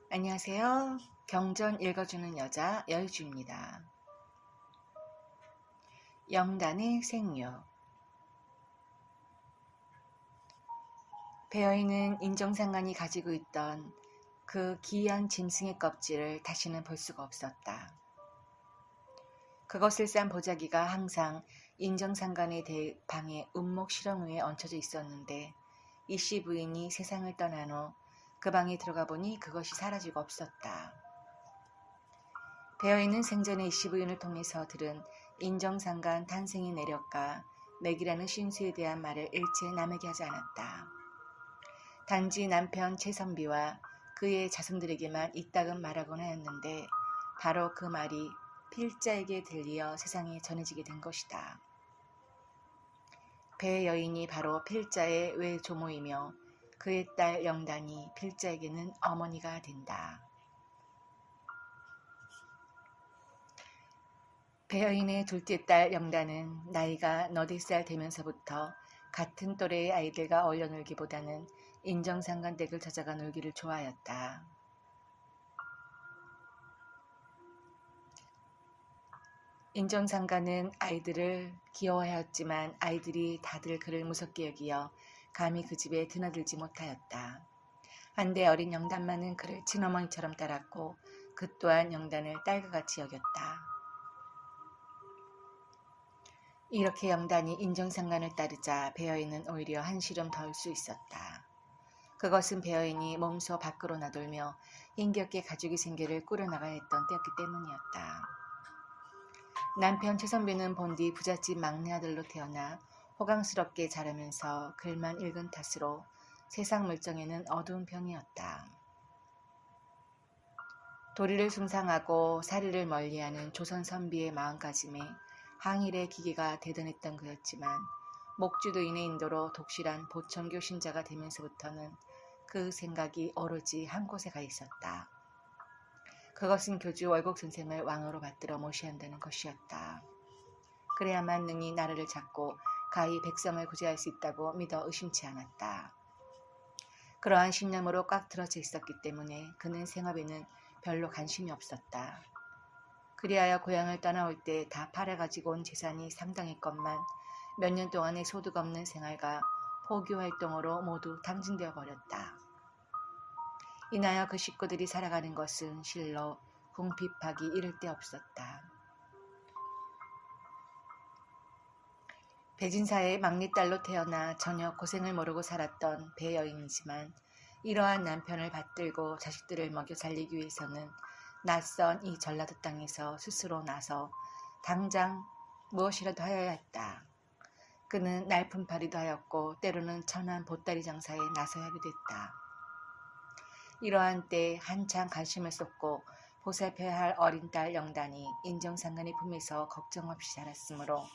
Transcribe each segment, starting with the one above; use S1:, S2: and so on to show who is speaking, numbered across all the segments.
S1: 안녕하세요. 경전 읽어주는 여자 여의주입니다. 영단의 생유. 배어있는 인정상간이 가지고 있던 그 기이한 짐승의 껍질을 다시는 볼 수가 없었다. 그것을 싼 보자기가 항상 인정상간의 방의 운목 실험 위에 얹혀져 있었는데 이씨 부인이 세상을 떠난 후 그 방에 들어가 보니 그것이 사라지고 없었다. 배어있는 생전의 이씨 부인을 통해서 들은 인정상간 탄생의 내력과 맥이라는 신수에 대한 말을 일체 남에게 하지 않았다. 단지 남편 최선비와 그의 자손들에게만 이따금 말하곤 하였는데 바로 그 말이 필자에게 들리어 세상에 전해지게 된 것이다. 배 여인이 바로 필자의 외조모이며 그의 딸 영단이 필자에게는 어머니가 된다. 배여인의 둘째 딸 영단은 나이가 8살 되면서부터 같은 또래의 아이들과 어울려 놀기보다는 인정상간 댁을 찾아가 놀기를 좋아하였다. 인정상간은 아이들을 귀여워하였지만 아이들이 다들 그를 무섭게 여기어 감히 그 집에 드나들지 못하였다. 한데 어린 영단만은 그를 친어머니처럼 따랐고 그 또한 영단을 딸과 같이 여겼다. 이렇게 영단이 인정상간을 따르자 배어인은 오히려 한시름 덜 수 있었다. 그것은 배어인이 몸소 밖으로 나돌며 힘겹게 가죽이 생계를 꾸려나가야 했던 때였기 때문이었다. 남편 최선비는 본디 부잣집 막내 아들로 태어나 호강스럽게 자라면서 글만 읽은 탓으로 세상 물정에는 어두운 편이었다. 도리를 숭상하고 사리를 멀리하는 조선 선비의 마음가짐에 항일의 기계가 대단했던 그였지만 목주도인의 인도로 독실한 보청교 신자가 되면서부터는 그 생각이 오로지 한 곳에 가 있었다. 그것은 교주 월곡 선생을 왕으로 받들어 모셔야 한다는 것이었다. 그래야만 능히 나라를 잡고 가히 백성을 구제할 수 있다고 믿어 의심치 않았다. 그러한 신념으로 꽉 들어져 있었기 때문에 그는 생업에는 별로 관심이 없었다. 그리하여 고향을 떠나올 때 다 팔아가지고 온 재산이 상당했건만 몇 년 동안의 소득 없는 생활과 포교 활동으로 모두 탕진되어 버렸다. 이나여 그 식구들이 살아가는 것은 실로 궁핍하기 이를 데 없었다. 배진사의 막내딸로 태어나 전혀 고생을 모르고 살았던 배여인이지만 이러한 남편을 받들고 자식들을 먹여 살리기 위해서는 낯선 이 전라도 땅에서 스스로 나서 당장 무엇이라도 하여야 했다. 그는 날품팔이도 하였고 때로는 천한 보따리 장사에 나서야 하게 됐다. 이러한 때 한창 관심을 쏟고 보살펴야 할 어린 딸 영단이 인정상간의 품에서 걱정 없이 자랐으므로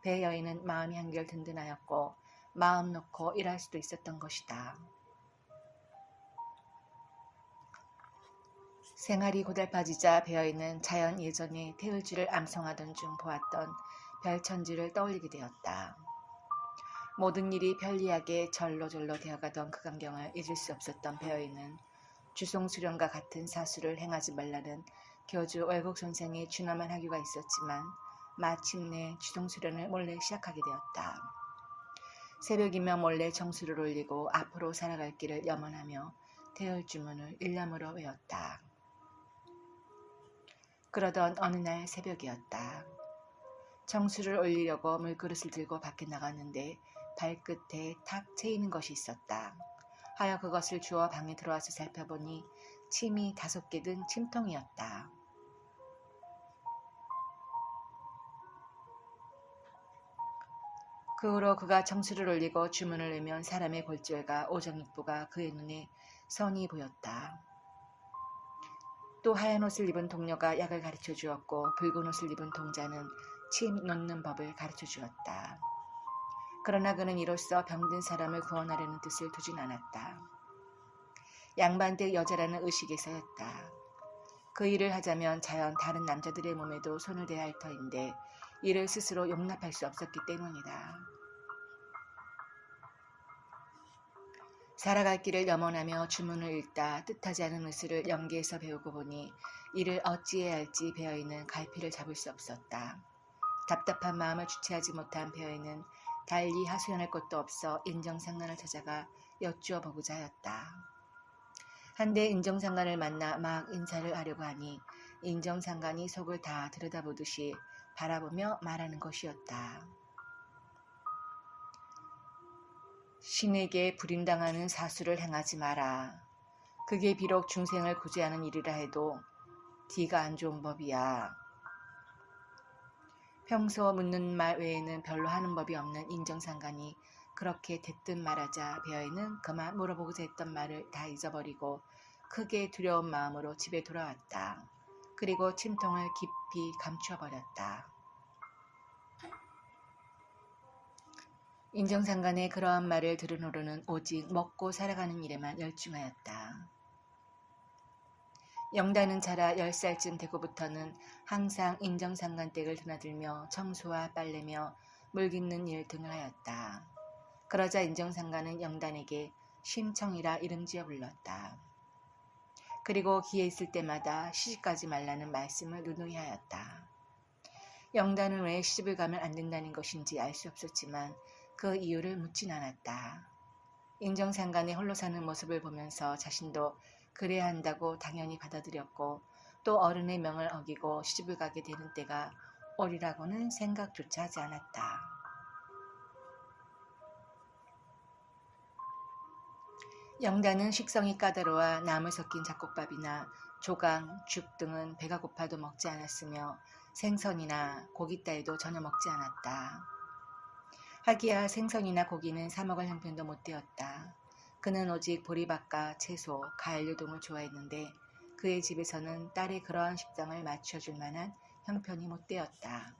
S1: 배 여인은 마음이 한결 든든하였고 마음 놓고 일할 수도 있었던 것이다. 생활이 고달파지자 배어인은 자연 예전에 태을주를 암송하던 중 보았던 별천지를 떠올리게 되었다. 모든 일이 편리하게 절로절로 되어가던 그 광경을 잊을 수 없었던 배어인은 주송수련과 같은 사수를 행하지 말라는 교주 월곡 선생의 준엄한 하교가 있었지만 마침내 주송수련을 몰래 시작하게 되었다. 새벽이면 몰래 정수를 올리고 앞으로 살아갈 길을 염원하며 태을주문을 일념으로 외웠다. 그러던 어느 날 새벽이었다. 정수를 올리려고 물그릇을 들고 밖에 나갔는데 발끝에 탁 트이는 것이 있었다. 하여 그것을 주워 방에 들어와서 살펴보니 침이 5개 든 침통이었다. 그 후로 그가 정수를 올리고 주문을 외면 사람의 골절과 오정육부가 그의 눈에 선히 보였다. 또 하얀 옷을 입은 동료가 약을 가르쳐 주었고 붉은 옷을 입은 동자는 침 놓는 법을 가르쳐 주었다. 그러나 그는 이로써 병든 사람을 구원하려는 뜻을 두진 않았다. 양반댁 여자라는 의식에서였다. 그 일을 하자면 자연 다른 남자들의 몸에도 손을 대야 할 터인데 이를 스스로 용납할 수 없었기 때문이다. 살아갈 길을 염원하며 주문을 읽다 뜻하지 않은 의술을 연기에서 배우고 보니 이를 어찌해야 할지 베어이는 갈피를 잡을 수 없었다. 답답한 마음을 주체하지 못한 베어이는 달리 하소연할 것도 없어 인정상관을 찾아가 여쭈어 보고자 하였다. 한데 인정상관을 만나 막 인사를 하려고 하니 인정상관이 속을 다 들여다보듯이 바라보며 말하는 것이었다. 신에게 불임당하는 사수를 행하지 마라. 그게 비록 중생을 구제하는 일이라 해도 뒤가 안 좋은 법이야. 평소 묻는 말 외에는 별로 하는 법이 없는 인정상관이 그렇게 대뜸 말하자 베어이는 그만 물어보고자 했던 말을 다 잊어버리고 크게 두려운 마음으로 집에 돌아왔다. 그리고 침통을 깊이 감추어버렸다. 인정상관의 그러한 말을 들은 후로는 오직 먹고 살아가는 일에만 열중하였다. 영단은 자라 10살쯤 되고부터는 항상 인정상관 댁을 드나들며 청소와 빨래며 물 깃는 일 등을 하였다. 그러자 인정상관은 영단에게 심청이라 이름 지어 불렀다. 그리고 기회 있을 때마다 시집가지 말라는 말씀을 누누이 하였다. 영단은 왜 시집을 가면 안 된다는 것인지 알 수 없었지만 그 이유를 묻진 않았다. 인정상관의 홀로 사는 모습을 보면서 자신도 그래야 한다고 당연히 받아들였고 또 어른의 명을 어기고 시집을 가게 되는 때가 오리라고는 생각조차 하지 않았다. 영단은 식성이 까다로워 나물 섞인 잡곡밥이나 조강, 죽 등은 배가 고파도 먹지 않았으며 생선이나 고기 따위도 전혀 먹지 않았다. 하기야 생선이나 고기는 사 먹을 형편도 못 되었다. 그는 오직 보리밥과 채소, 과일류 등을 좋아했는데 그의 집에서는 딸의 그러한 식성을 맞춰줄 만한 형편이 못 되었다.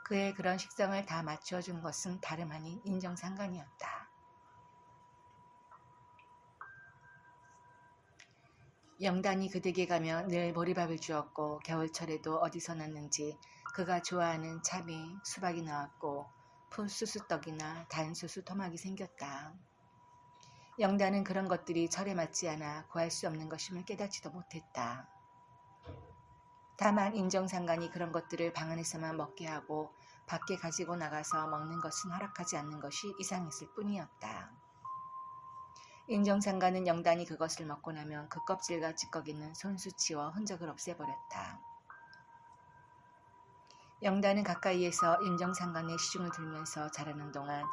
S1: 그의 그런 식성을 다 맞춰준 것은 다름 아닌 인정상관이었다. 영단이 그 댁에 가면 늘 보리밥을 주었고 겨울철에도 어디서 났는지 그가 좋아하는 참외, 수박이 나왔고 풋수수떡이나 단수수 토막이 생겼다. 영단은 그런 것들이 철에 맞지 않아 구할 수 없는 것임을 깨닫지도 못했다. 다만 인정상관이 그런 것들을 방 안에서만 먹게 하고 밖에 가지고 나가서 먹는 것은 허락하지 않는 것이 이상했을 뿐이었다. 인정상관은 영단이 그것을 먹고 나면 그 껍질과 찌꺼기는 손수 치워 흔적을 없애버렸다. 영단은 가까이에서 인정상관의 시중을 들면서 자라는 동안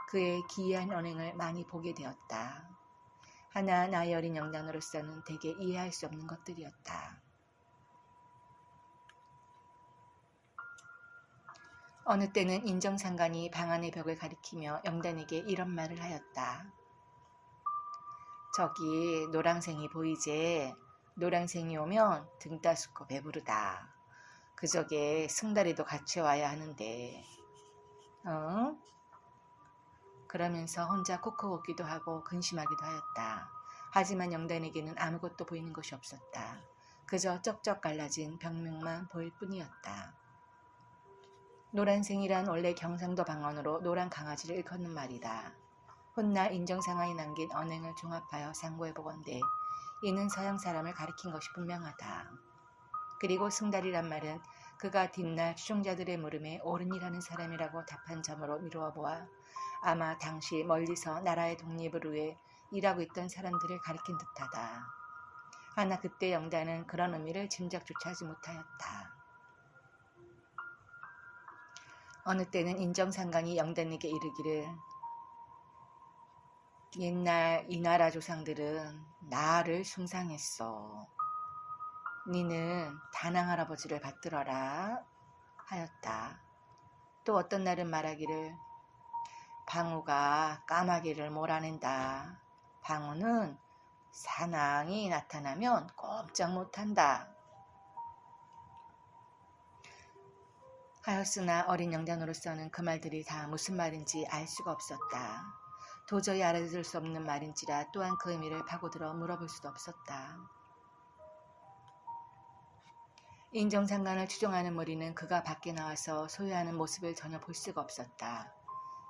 S1: 그의 기이한 언행을 많이 보게 되었다. 하나 나이 어린 영단으로서는 대개 이해할 수 없는 것들이었다. 어느 때는 인정상관이 방 안의 벽을 가리키며 영단에게 이런 말을 하였다. 저기 노랑생이 보이제? 노랑생이 오면 등 따숩고 배부르다. 그저께 승달이도 같이 와야 하는데. 응? 그러면서 혼자 콕콕 웃기도 하고 근심하기도 하였다. 하지만 영단에게는 아무것도 보이는 것이 없었다. 그저 쩍쩍 갈라진 벽면만 보일 뿐이었다. 노란생이란 원래 경상도 방언으로 노란 강아지를 일컫는 말이다. 훗날 인정상관이 남긴 언행을 종합하여 상고해보건대 이는 서양 사람을 가리킨 것이 분명하다. 그리고 승달이란 말은 그가 뒷날 추종자들의 물음에 옳은이라는 사람이라고 답한 점으로 미루어 보아 아마 당시 멀리서 나라의 독립을 위해 일하고 있던 사람들을 가리킨 듯하다. 하나 그때 영단은 그런 의미를 짐작조차 하지 못하였다. 어느 때는 인정상관이 영단에게 이르기를 옛날 이 나라 조상들은 나를 숭상했어. 니는 다낭할아버지를 받들어라 하였다. 또 어떤 날은 말하기를 방우가 까마귀를 몰아낸다. 방우는 사낭이 나타나면 꼼짝 못한다. 하였으나 어린 영단으로서는 그 말들이 다 무슨 말인지 알 수가 없었다. 도저히 알아들을 수 없는 말인지라 또한 그 의미를 파고들어 물어볼 수도 없었다. 인정상관을 추종하는 무리는 그가 밖에 나와서 소유하는 모습을 전혀 볼 수가 없었다.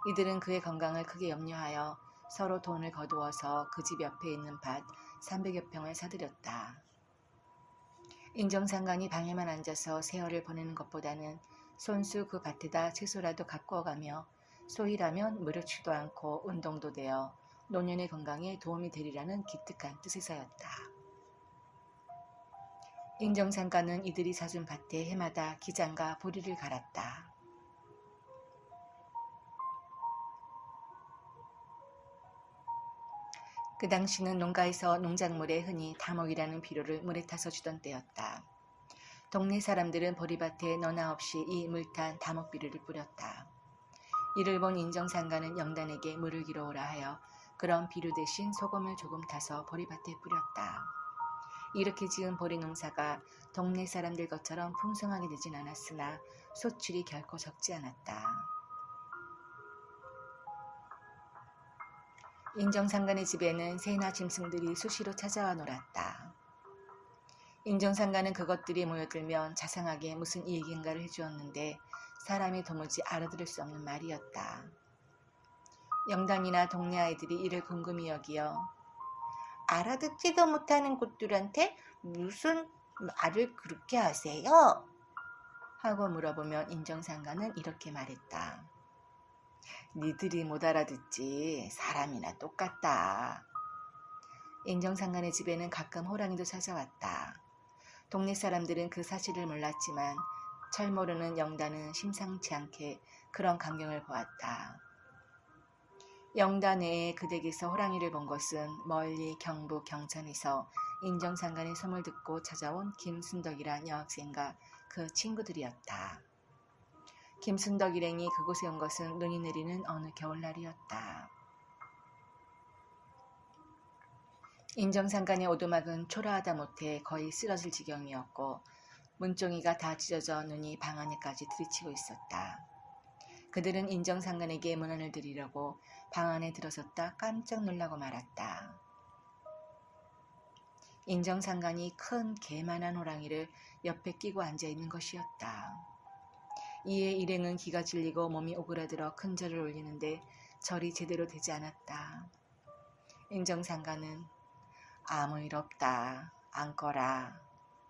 S1: 이들은 그의 건강을 크게 염려하여 서로 돈을 거두어서 그 집 옆에 있는 밭 300여 평을 사들였다. 인정상간이 방에만 앉아서 세월을 보내는 것보다는 손수 그 밭에다 채소라도 가꾸어가며 소일하면 무료치도 않고 운동도 되어 노년의 건강에 도움이 되리라는 기특한 뜻에서였다. 인정상간은 이들이 사준 밭에 해마다 기장과 보리를 갈았다. 그 당시는 농가에서 농작물에 흔히 다목이라는 비료를 물에 타서 주던 때였다. 동네 사람들은 보리밭에 너나 없이 이 물탄 다목비료를 뿌렸다. 이를 본 인정상간은 영단에게 물을 길어오라 하여 그런 비료 대신 소금을 조금 타서 보리밭에 뿌렸다. 이렇게 지은 보리 농사가 동네 사람들 것처럼 풍성하게 되진 않았으나 소출이 결코 적지 않았다. 인정상간의 집에는 새나 짐승들이 수시로 찾아와 놀았다. 인정상간은 그것들이 모여들면 자상하게 무슨 얘기인가를 해주었는데 사람이 도무지 알아들을 수 없는 말이었다. 영단이나 동네 아이들이 이를 궁금히 여기어 알아듣지도 못하는 곳들한테 무슨 말을 그렇게 하세요? 하고 물어보면 인정상간은 이렇게 말했다. 니들이 못 알아듣지 사람이나 똑같다. 인정상간의 집에는 가끔 호랑이도 찾아왔다. 동네 사람들은 그 사실을 몰랐지만 철 모르는 영단은 심상치 않게 그런 광경을 보았다. 영단 외에 그 댁에서 호랑이를 본 것은 멀리 경북 경천에서 인정상간의 소문을 듣고 찾아온 김순덕이란 여학생과 그 친구들이었다. 김순덕 일행이 그곳에 온 것은 눈이 내리는 어느 겨울날이었다. 인정상간의 오두막은 초라하다 못해 거의 쓰러질 지경이었고 문종이가 다 찢어져 눈이 방 안에까지 들이치고 있었다. 그들은 인정상간에게 문안을 드리려고 방 안에 들어섰다 깜짝 놀라고 말았다. 인정상간이 큰 개만한 호랑이를 옆에 끼고 앉아있는 것이었다. 이에 일행은 기가 질리고 몸이 오그라들어 큰 절을 올리는데 절이 제대로 되지 않았다. 인정상간은 아무 일 없다. 앉거라.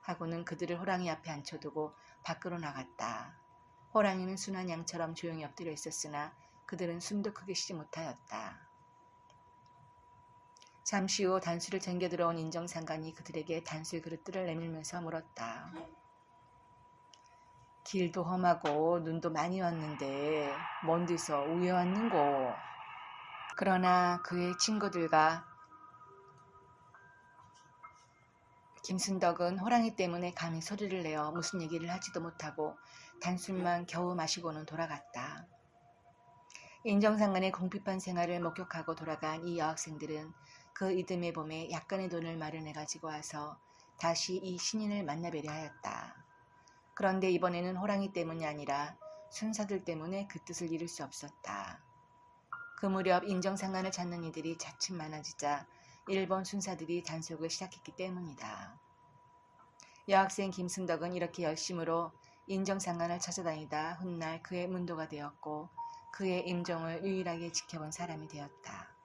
S1: 하고는 그들을 호랑이 앞에 앉혀두고 밖으로 나갔다. 호랑이는 순한 양처럼 조용히 엎드려 있었으나 그들은 숨도 크게 쉬지 못하였다. 잠시 후 단수를 챙겨 들어온 인정상간이 그들에게 단술 그릇들을 내밀면서 물었다. 길도 험하고 눈도 많이 왔는데 먼 데서 우에 왔는고. 그러나 그의 친구들과 김순덕은 호랑이 때문에 감히 소리를 내어 무슨 얘기를 하지도 못하고 단술만 겨우 마시고는 돌아갔다. 인정상간의 공핍한 생활을 목격하고 돌아간 이 여학생들은 그 이듬해 봄에 약간의 돈을 마련해 가지고 와서 다시 이 신인을 만나뵈려 하였다. 그런데 이번에는 호랑이 때문이 아니라 순사들 때문에 그 뜻을 이룰 수 없었다. 그 무렵 인정상간을 찾는 이들이 차츰 많아지자 일본 순사들이 단속을 시작했기 때문이다. 여학생 김순덕은 이렇게 열심으로 인정상간을 찾아다니다 훗날 그의 문도가 되었고 그의 임종을 유일하게 지켜본 사람이 되었다.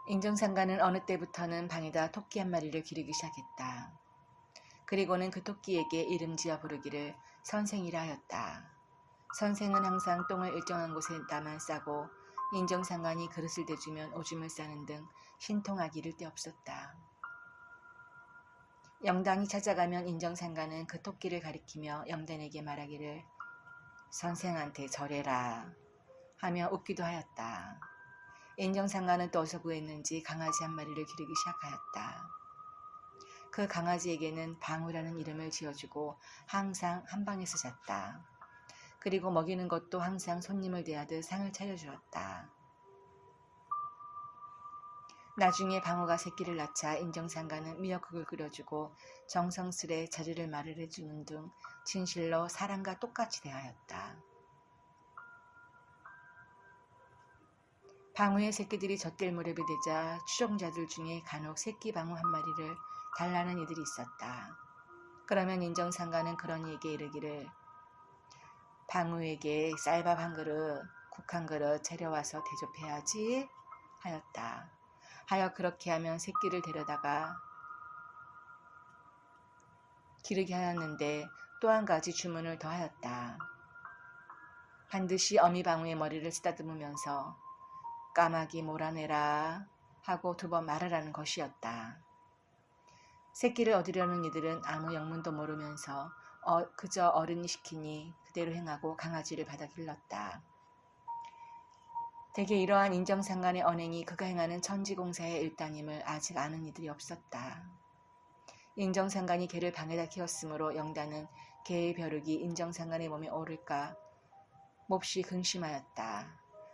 S1: 인정상간은 어느 때부터는 방에다 토끼 한 마리를 기르기 시작했다. 그리고는 그 토끼에게 이름 지어 부르기를 선생이라 하였다. 선생은 항상 똥을 일정한 곳에다만 싸고 인정상간이 그릇을 대주면 오줌을 싸는 등 신통하기 이를 데 없었다. 영단이 찾아가면 인정상간은 그 토끼를 가리키며 영단에게 말하기를 선생한테 절해라 하며 웃기도 하였다. 인정상간은 또 어디서 구했는지 강아지 한 마리를 기르기 시작하였다. 그 강아지에게는 방우라는 이름을 지어주고 항상 한 방에서 잤다. 그리고 먹이는 것도 항상 손님을 대하듯 상을 차려주었다. 나중에 방우가 새끼를 낳자 인정상간은 미역국을 끓여주고 정성스레 자리를 말을 해주는 등 진실로 사람과 똑같이 대하였다. 방우의 새끼들이 젖될 무렵이 되자 추종자들 중에 간혹 새끼 방우 한 마리를 달라는 이들이 있었다. 그러면 인정상간은 그런 이에게 이르기를 방우에게 쌀밥 한 그릇, 국 한 그릇 차려와서 대접해야지 하였다. 하여 그렇게 하면 새끼를 데려다가 기르게 하였는데 또 한 가지 주문을 더 하였다. 반드시 어미 방우의 머리를 쓰다듬으면서 까마귀 몰아내라 하고 2번 말하라는 것이었다. 새끼를 얻으려는 이들은 아무 영문도 모르면서 그저 어른이 시키니 그대로 행하고 강아지를 받아 길렀다. 대개 이러한 인정상간의 언행이 그가 행하는 천지공사의 일단임을 아직 아는 이들이 없었다. 인정상간이 개를 방에다 키웠으므로 영단은 개의 벼룩이 인정상간의 몸에 오를까 몹시 근심하였다.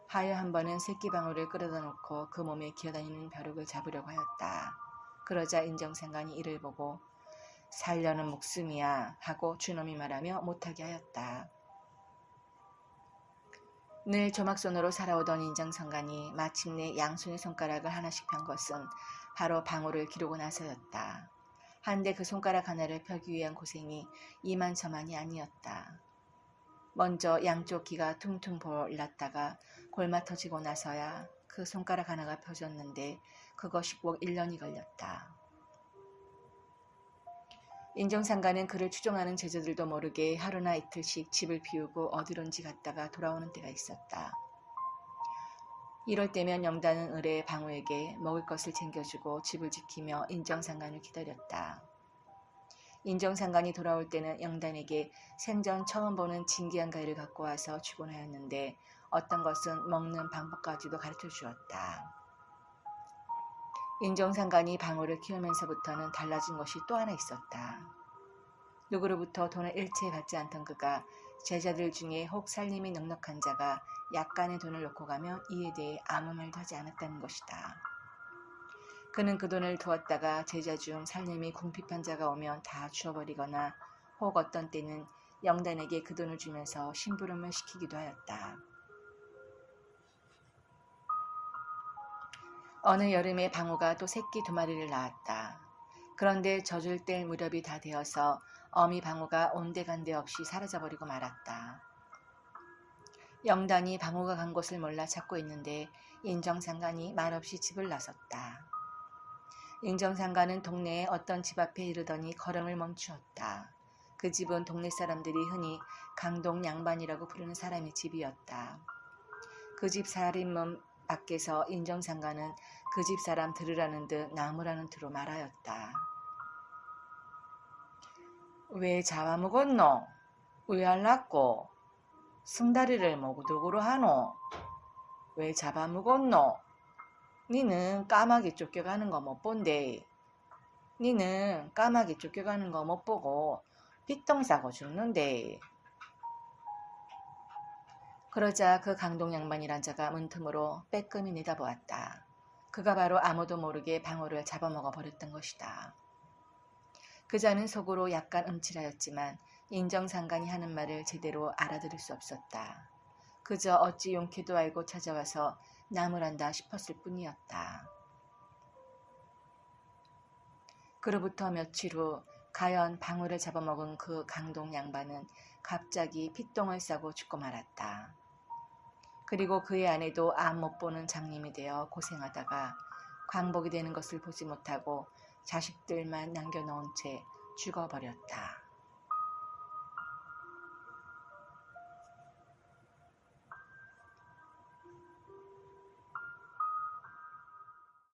S1: 하여 한 번은 새끼 방울을 끌어다 놓고 그 몸에 기어다니는 벼룩을 잡으려고 하였다. 그러자 인정상간이 이를 보고 살려는 목숨이야 하고 주놈이 말하며 못하게 하였다. 늘 조막손으로 살아오던 인정상간이 마침내 양손의 손가락을 하나씩 편 것은 바로 방울을 기르고 나서였다. 한데 그 손가락 하나를 펴기 위한 고생이 이만저만이 아니었다. 먼저 양쪽 귀가 퉁퉁 볼랐다가 골마 터지고 나서야 그 손가락 하나가 펴졌는데 그것이 꼭 1년이 걸렸다. 인정상간은 그를 추종하는 제자들도 모르게 하루나 이틀씩 집을 비우고 어디론지 갔다가 돌아오는 때가 있었다. 이럴 때면 영단은 을의 방우에게 먹을 것을 챙겨주고 집을 지키며 인정상간을 기다렸다. 인정상간이 돌아올 때는 영단에게 생전 처음 보는 진귀한 과일을 갖고 와서 주곤 하였는데 어떤 것은 먹는 방법까지도 가르쳐 주었다. 인정상간이 방우를 키우면서부터는 달라진 것이 또 하나 있었다. 누구로부터 돈을 일체 받지 않던 그가 제자들 중에 혹 살림이 넉넉한 자가 약간의 돈을 놓고 가면 이에 대해 아무 말도 하지 않았다는 것이다. 그는 그 돈을 두었다가 제자 중 살림이 궁핍한 자가 오면 다 주어버리거나 혹 어떤 때는 영단에게 그 돈을 주면서 심부름을 시키기도 하였다. 어느 여름에 방우가 또 새끼 2마리를 낳았다. 그런데 젖을 뗄 무렵이 다 되어서 어미 방우가 온데간데 없이 사라져버리고 말았다. 영단이 방우가 간 곳을 몰라 찾고 있는데 인정상간이 말없이 집을 나섰다. 인정상간은 동네에 어떤 집 앞에 이르더니 걸음을 멈추었다. 그 집은 동네 사람들이 흔히 강동 양반이라고 부르는 사람의 집이었다. 그 집 살인문 밖에서 인정상간은 그 집 사람 들으라는 듯 나무라는 투로 말하였다. 왜 잡아먹었노? 의알났고 승다리를 모구두구로 하노? 왜 잡아먹었노? 니는 까마귀 쫓겨가는 거 못 본데. 니는 까마귀 쫓겨가는 거 못 보고 빗똥 싸고 죽는데. 그러자 그 강동 양반이란 자가 문틈으로 빼끔히 내다보았다. 그가 바로 아무도 모르게 방우를 잡아먹어 버렸던 것이다. 그 자는 속으로 약간 음칠하였지만 인정상간이 하는 말을 제대로 알아들을 수 없었다. 그저 어찌 용케도 알고 찾아와서 나무란다 싶었을 뿐이었다. 그로부터 며칠 후 가연 방우를 잡아먹은 그 강동 양반은 갑자기 핏똥을 싸고 죽고 말았다. 그리고 그의 아내도 암 못 보는 장님이 되어 고생하다가 광복이 되는 것을 보지 못하고 자식들만 남겨놓은 채 죽어버렸다.